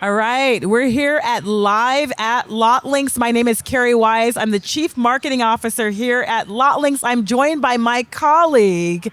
All right, we're here live at Lotlinx. My name is Kerri Wise. I'm the Chief Marketing Officer here at Lotlinx. I'm joined by my colleague,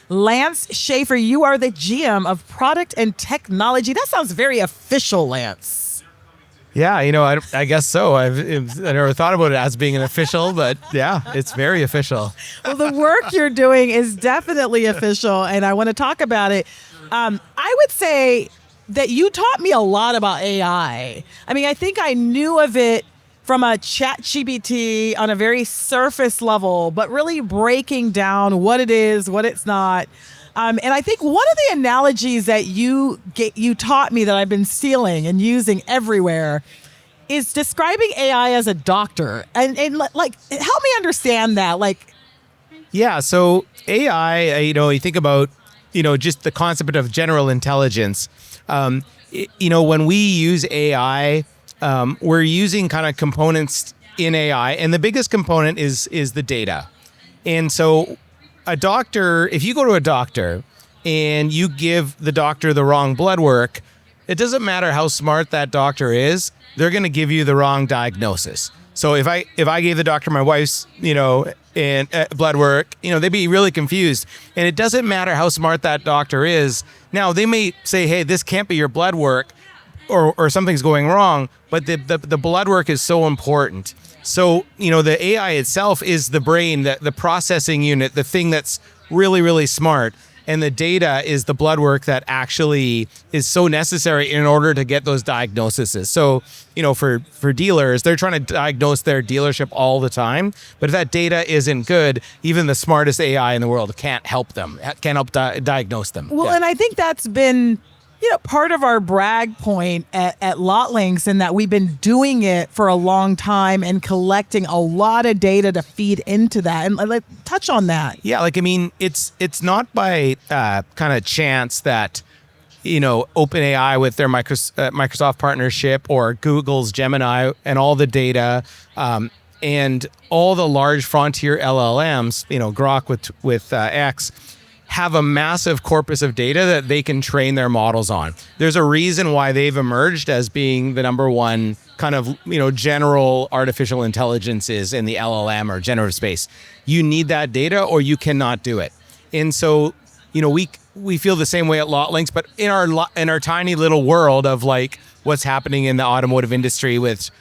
Lance Schafer. You are the GM of Product and Technology. That sounds very official, Lance. Yeah, I guess so. I never thought about it as being an official, but yeah, it's very official. Well, the work you're doing is definitely official, and I want to talk about it. I would say that you taught me a lot about AI. I mean, I think I knew of it from a ChatGPT on a very surface level, but really breaking down what it is, what it's not. And I think one of the analogies that you taught me that I've been stealing and using everywhere is describing AI as a doctor. And help me understand that. Yeah, so AI, you think about, just the concept of general intelligence. When we use AI, we're using kind of components in AI, and the biggest component is the data. And so a doctor, if you go to a doctor and you give the doctor the wrong blood work, it doesn't matter how smart that doctor is, they're going to give you the wrong diagnosis. So if I gave the doctor my wife's, and blood work, they'd be really confused. And it doesn't matter how smart that doctor is. Now, they may say, hey, this can't be your blood work or something's going wrong, but the blood work is so important. So, the AI itself is the brain, the processing unit, the thing that's really, really smart. And the data is the blood work that actually is so necessary in order to get those diagnoses. So, for dealers, they're trying to diagnose their dealership all the time. But if that data isn't good, even the smartest AI in the world can't help them, can't help diagnose them. Well, yeah. And I think that's been part of our brag point at Lotlinx, in that we've been doing it for a long time and collecting a lot of data to feed into that. And touch on that. Yeah, it's not by kind of chance that, OpenAI with their Microsoft partnership, or Google's Gemini and all the data, and all the large frontier LLMs, Grok with X, have a massive corpus of data that they can train their models on. There's a reason why they've emerged as being the number one kind of, general artificial intelligences in the LLM or generative space. You need that data or you cannot do it. And so, we feel the same way at Lotlinx, but in our tiny little world of what's happening in the automotive industry with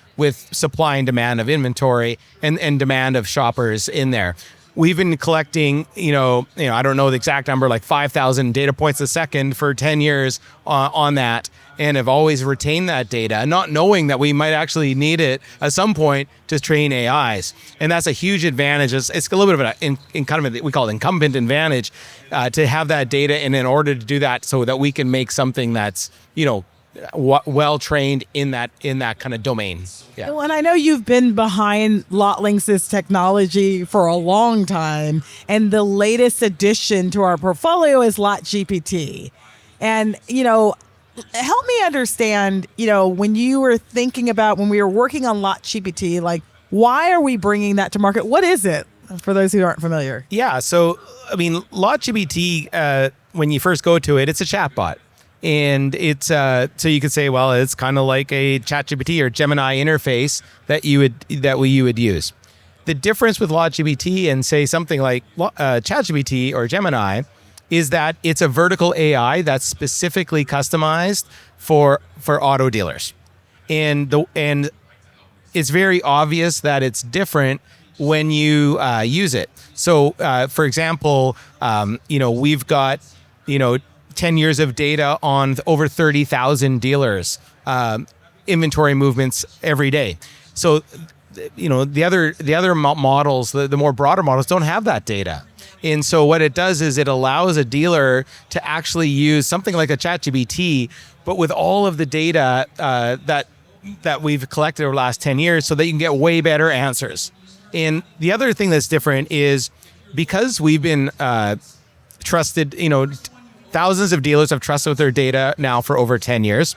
supply and demand of inventory and demand of shoppers in there. We've been collecting, I don't know the exact number, 5,000 data points a second for 10 years on that, and have always retained that data, not knowing that we might actually need it at some point to train AIs. And that's a huge advantage. It's a little bit of we call it incumbent advantage to have that data, and in order to do that so that we can make something that's, well trained in that kind of domain. Yeah. Well, and I know you've been behind Lotlinx's technology for a long time, and the latest addition to our portfolio is LotGPT. And help me understand, when you were thinking about when we were working on LotGPT, why are we bringing that to market? What is it, for those who aren't familiar? Yeah, so LotGPT, when you first go to it, it's a chatbot. And it's so you could say, well, it's kind of like a ChatGPT or Gemini interface that you would use. The difference with LotGPT and say something like ChatGPT or Gemini is that it's a vertical AI that's specifically customized for auto dealers, and it's very obvious that it's different when you use it. So, for example, we've got 10 years of data on over 30,000 dealers, inventory movements every day. So, the other models, the more broader models, don't have that data. And so what it does is it allows a dealer to actually use something like a ChatGPT, but with all of the data that we've collected over the last 10 years, so that you can get way better answers. And the other thing that's different is because we've been trusted, thousands of dealers have trusted with their data now for over 10 years.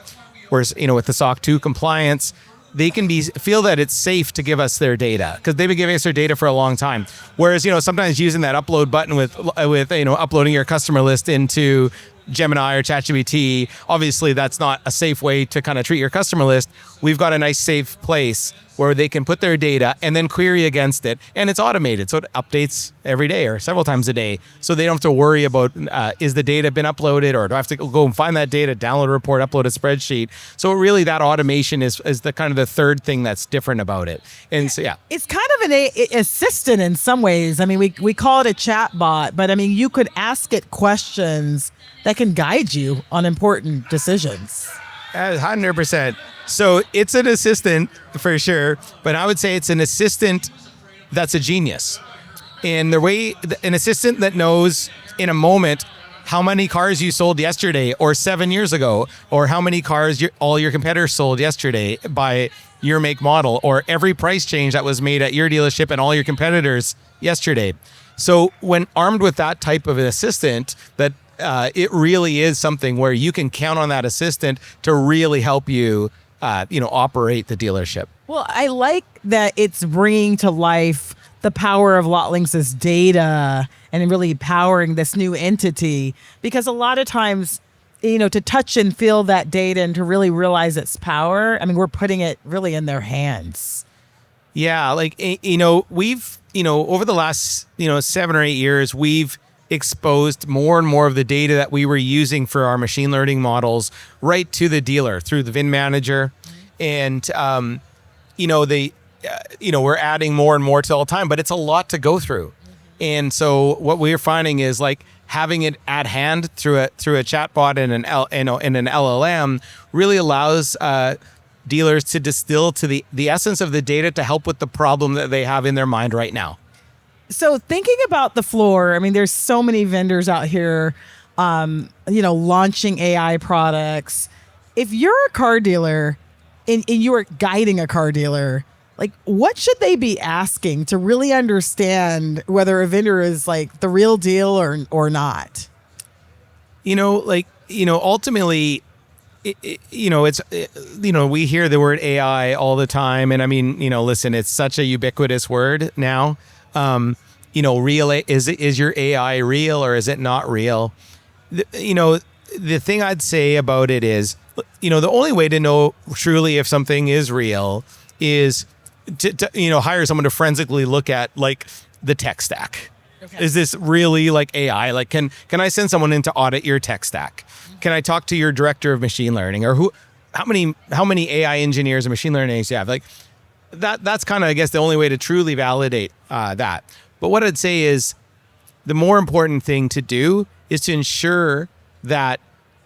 Whereas, with the SOC 2 compliance, they can feel that it's safe to give us their data because they've been giving us their data for a long time. Whereas, sometimes using that upload button with uploading your customer list into Gemini or ChatGPT, obviously that's not a safe way to kind of treat your customer list. We've got a nice safe place where they can put their data and then query against it. And it's automated, so it updates every day or several times a day. So they don't have to worry about, is the data been uploaded, or do I have to go and find that data, download a report, upload a spreadsheet? So really that automation is the kind of the third thing that's different about it. And so, yeah. It's kind of an assistant in some ways. I mean, we call it a chat bot, but I mean, you could ask it questions that can guide you on important decisions. 100%. So it's an assistant for sure, but I would say it's an assistant that's a genius. In the way, an assistant that knows in a moment how many cars you sold yesterday or 7 years ago, or how many cars all your competitors sold yesterday by your make model, or every price change that was made at your dealership and all your competitors yesterday. So when armed with that type of an assistant, that it really is something where you can count on that assistant to really help you, operate the dealership. Well, I like that it's bringing to life the power of Lotlinx's data and really powering this new entity, because a lot of times, to touch and feel that data and to really realize its power, I mean, we're putting it really in their hands. Yeah, we've, over the last, 7 or 8 years, we've exposed more and more of the data that we were using for our machine learning models right to the dealer through the VIN manager. And, we're adding more and more to all the time, but it's a lot to go through. And so what we're finding is having it at hand through a chatbot and an LLM really allows dealers to distill to the essence of the data to help with the problem that they have in their mind right now. So thinking about the floor, I mean, there's so many vendors out here, launching AI products. If you're a car dealer and you are guiding a car dealer, what should they be asking to really understand whether a vendor is the real deal or not? Ultimately, we hear the word AI all the time. And I mean, listen, it's such a ubiquitous word now. Real, is your AI real or is it not real? The thing I'd say about it is, the only way to know truly if something is real is to hire someone to forensically look at the tech stack. Okay. Is this really AI? Can I send someone in to audit your tech stack? Can I talk to your director of machine learning, or how many AI engineers and machine learning engineers do you have? That's kind of, I guess, the only way to truly validate that. But what I'd say is the more important thing to do is to ensure that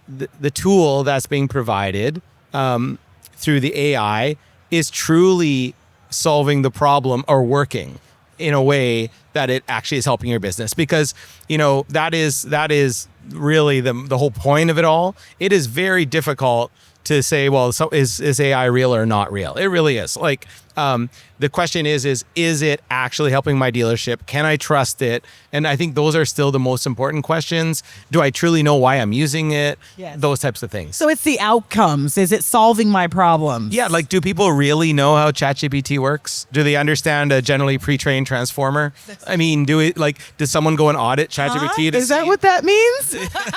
the tool that's being provided through the AI is truly solving the problem or working in a way that it actually is helping your business. Because, that is really the whole point of it all. It is very difficult to say, well, so is AI real or not real? It really is. The question is it actually helping my dealership? Can I trust it? And I think those are still the most important questions. Do I truly know why I'm using it? Yes. Those types of things. So it's the outcomes. Is it solving my problems? Yeah. Do people really know how ChatGPT works? Do they understand a generally pre-trained transformer? I mean, does someone go and audit ChatGPT? Is that what that means?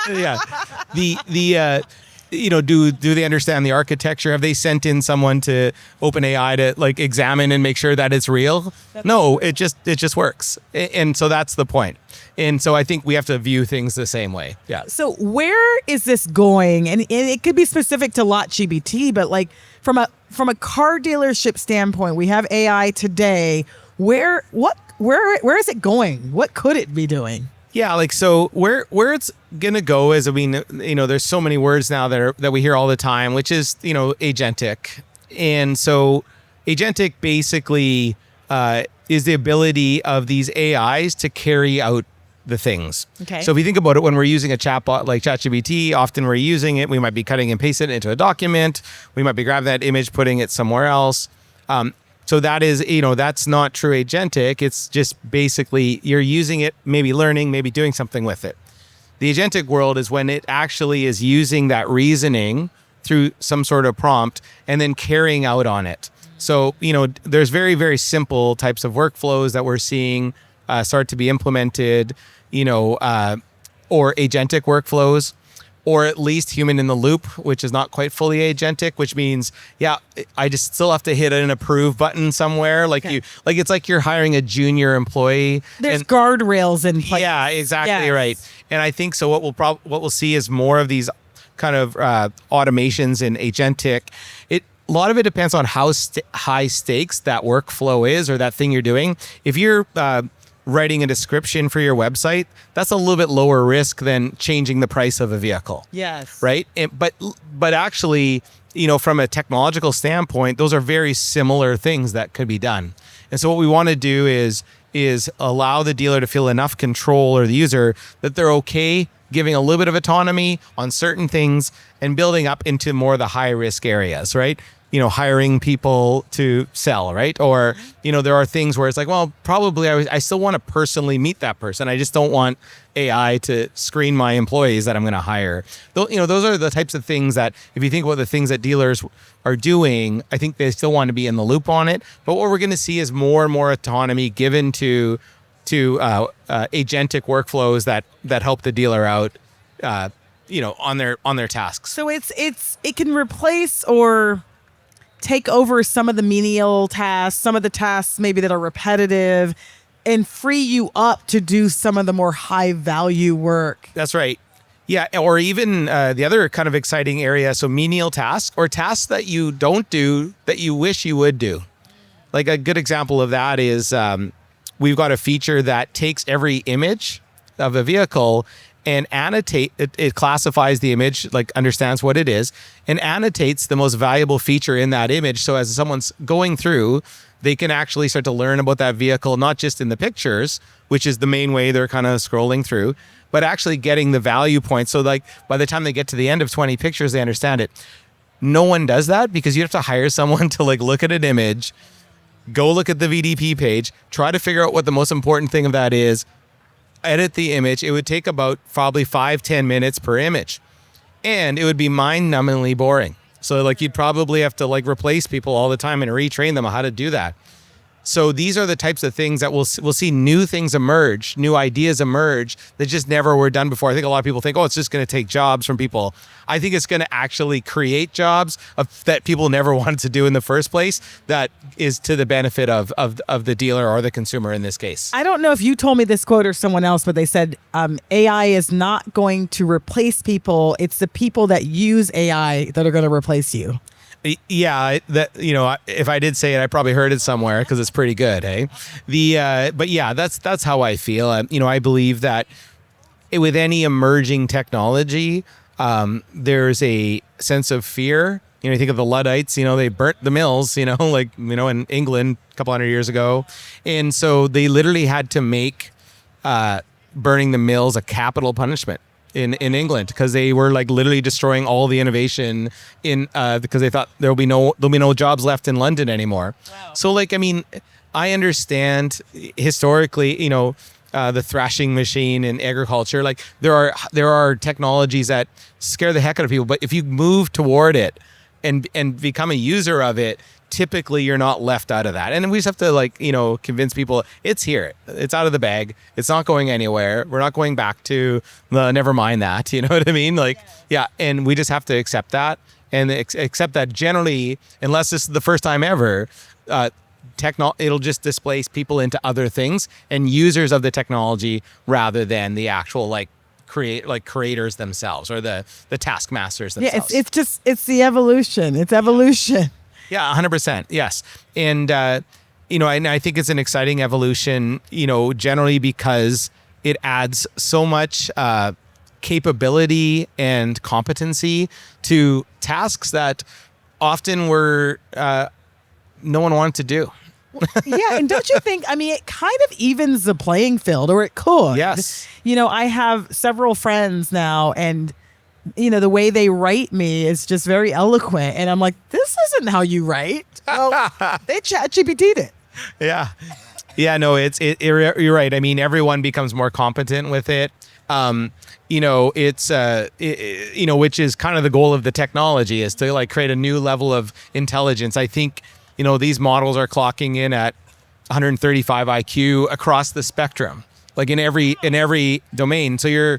Yeah. Do they understand the architecture? Have they sent in someone to OpenAI to examine and make sure that it's real? No, it just works. And so that's the point. And so I think we have to view things the same way. Yeah. So where is this going? And it could be specific to LotGPT, but from a car dealership standpoint, we have AI today. Where is it going? What could it be doing? Yeah, so where it's gonna go is, I mean, there's so many words now that we hear all the time, which is agentic, and so agentic basically is the ability of these AIs to carry out the things. Okay. So if you think about it, when we're using a chatbot like ChatGPT, often we're using it. We might be cutting and pasting it into a document. We might be grabbing that image, putting it somewhere else. So that is, that's not true agentic. It's just basically you're using it, maybe learning, maybe doing something with it. The agentic world is when it actually is using that reasoning through some sort of prompt and then carrying out on it. So, there's very, very simple types of workflows that we're seeing start to be implemented, or agentic workflows. or at least human in the loop, which is not quite fully agentic, which means, yeah, I just still have to hit an approve button somewhere. Like it's like you're hiring a junior employee. There's guardrails in place. Yeah, exactly right. And I think so. What we'll see is more of these kind of automations in agentic. A lot of it depends on how high stakes that workflow is or that thing you're doing. If you're writing a description for your website, that's a little bit lower risk than changing the price of a vehicle. Yes. Right. But actually, from a technological standpoint, those are very similar things that could be done. And so what we want to do is allow the dealer to feel enough control, or the user, that they're okay giving a little bit of autonomy on certain things and building up into more of the high risk areas, right? Hiring people to sell, right? Or, there are things where it's like, well, probably I still want to personally meet that person. I just don't want AI to screen my employees that I'm going to hire. Those are the types of things that, if you think about the things that dealers are doing, I think they still want to be in the loop on it. But what we're going to see is more and more autonomy given to agentic workflows that help the dealer out, on their tasks. So it can replace or take over some of the menial tasks, some of the tasks maybe that are repetitive, and free you up to do some of the more high value work. That's right. Yeah. Or even the other kind of exciting area. So menial tasks, or tasks that you don't do that you wish you would do. Like a good example of that is we've got a feature that takes every image of a vehicle and it classifies the image, like understands what it is, and annotates the most valuable feature in that image. So as someone's going through, they can actually start to learn about that vehicle, not just in the pictures, which is the main way they're kind of scrolling through, but actually getting the value points. So like by the time they get to the end of 20 pictures, they understand it. No one does that because you have to hire someone to like look at an image, go look at the VDP page, try to figure out what the most important thing of that is, edit the image. It would take about probably 5-10 minutes per image, and it would be mind-numbingly boring. So like you'd probably have to like replace people all the time and retrain them on how to do that. So these are the types of things that we'll see new things emerge, new ideas emerge that just never were done before. I think a lot of people think, oh, it's just going to take jobs from people. I think it's going to actually create jobs that people never wanted to do in the first place. That is to the benefit of the dealer or the consumer in this case. I don't know if you told me this quote or someone else, but they said AI is not going to replace people. It's the people that use AI that are going to replace you. Yeah, if I did say it, I probably heard it somewhere because it's pretty good, hey. But yeah, that's how I feel. I believe that with any emerging technology, there's a sense of fear. You think of the Luddites. They burnt the mills. In England a couple hundred years ago, and so they literally had to make burning the mills a capital punishment in England, because they were like literally destroying all the innovation because they thought there'll be no jobs left in London anymore. Wow. So I understand historically, the thrashing machine in agriculture, like there are technologies that scare the heck out of people, but if you move toward it and become a user of it, typically you're not left out of that. And we just have to convince people it's here. It's out of the bag. It's not going anywhere. We're not going back to never mind that. You know what I mean? Yeah. And we just have to accept that, and accept that generally, unless this is the first time ever, it'll just displace people into other things and users of the technology rather than the actual creators themselves or the taskmasters themselves. Yeah. It's the evolution. It's evolution. Yeah, 100%. Yes. And, and I think it's an exciting evolution, generally because it adds so much capability and competency to tasks that often were no one wanted to do. Yeah. And don't you think, it kind of evens the playing field, or it could. Yes. I have several friends now, and the way they write me is just very eloquent. And I'm like, this isn't how you write. Well, they ChatGPT'd it. Yeah. Yeah, no, you're right. Everyone becomes more competent with it. Which is kind of the goal of the technology, is to create a new level of intelligence. I think, these models are clocking in at 135 IQ across the spectrum, in every domain. So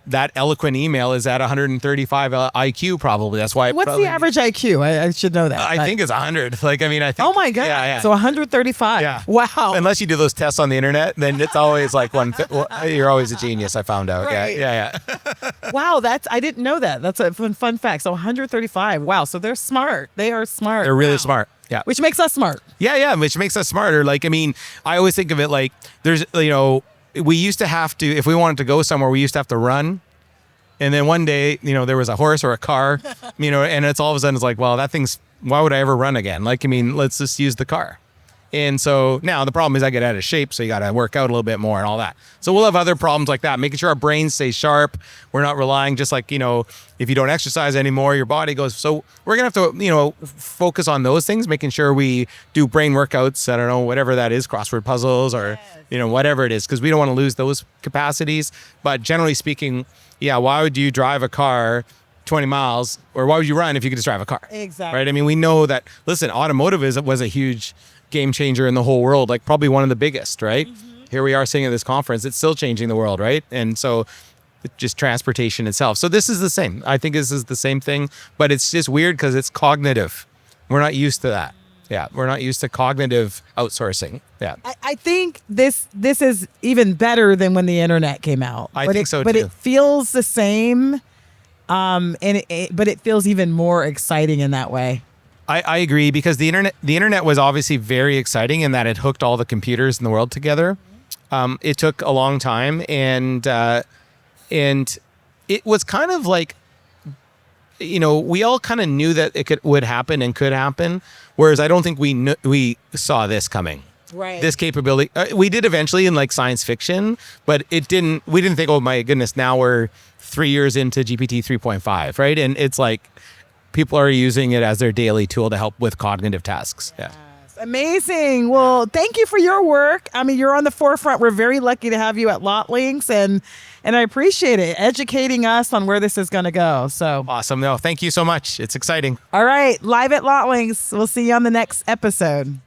that eloquent email is at 135 IQ probably. That's why. What's the average IQ? I should know that. I think it's 100. Like, I mean, I think. Oh my God. Yeah. So 135. Yeah. Wow. Unless you do those tests on the internet, then it's always like you're always a genius. I found out. Right. Yeah. Wow. I didn't know that. That's a fun fact. So 135. Wow. So they're smart. They are smart. They're really smart. Yeah. Which makes us smart. Yeah. Which makes us smarter. Like, I mean, I always think of it like there's, we used to have to, if we wanted to go somewhere, we used to have to run. And then one day, there was a horse or a car, and it's all of a sudden it's like, well, why would I ever run again? Like, I mean, let's just use the car. And so now the problem is I get out of shape. So you got to work out a little bit more and all that. So we'll have other problems like that, making sure our brains stay sharp. We're not relying just like, if you don't exercise anymore, your body goes. So we're going to have to, focus on those things, making sure we do brain workouts. I don't know, whatever that is, crossword puzzles or, whatever it is, because we don't want to lose those capacities. But generally speaking, yeah, why would you drive a car 20 miles or why would you run if you could just drive a car? Exactly. Right. I mean, we know that, listen, automotive was a huge game changer in the whole world, like probably one of the biggest, right? Mm-hmm. Here we are sitting at this conference. It's still changing the world, right? And so just transportation itself. So this is the same. I think this is the same thing, but it's just weird because it's cognitive. We're not used to that. Yeah. We're not used to cognitive outsourcing. Yeah. I think this is even better than when the internet came out. I think so too. But it feels the same. But it feels even more exciting in that way. I agree because the internet was obviously very exciting in that it hooked all the computers in the world together. It took a long time and it was kind of like, we all kind of knew that would happen and could happen. Whereas I don't think we saw this coming. Right. This capability, we did eventually in like science fiction, but we didn't think, oh my goodness, now we're 3 years into GPT 3.5, right? And it's like, people are using it as their daily tool to help with cognitive tasks. Yeah. Yes. Amazing. Well, thank you for your work. I mean, you're on the forefront. We're very lucky to have you at Lotlinx and I appreciate it, educating us on where this is going to go. So awesome. No, thank you so much. It's exciting. All right. Live at Lotlinx. We'll see you on the next episode.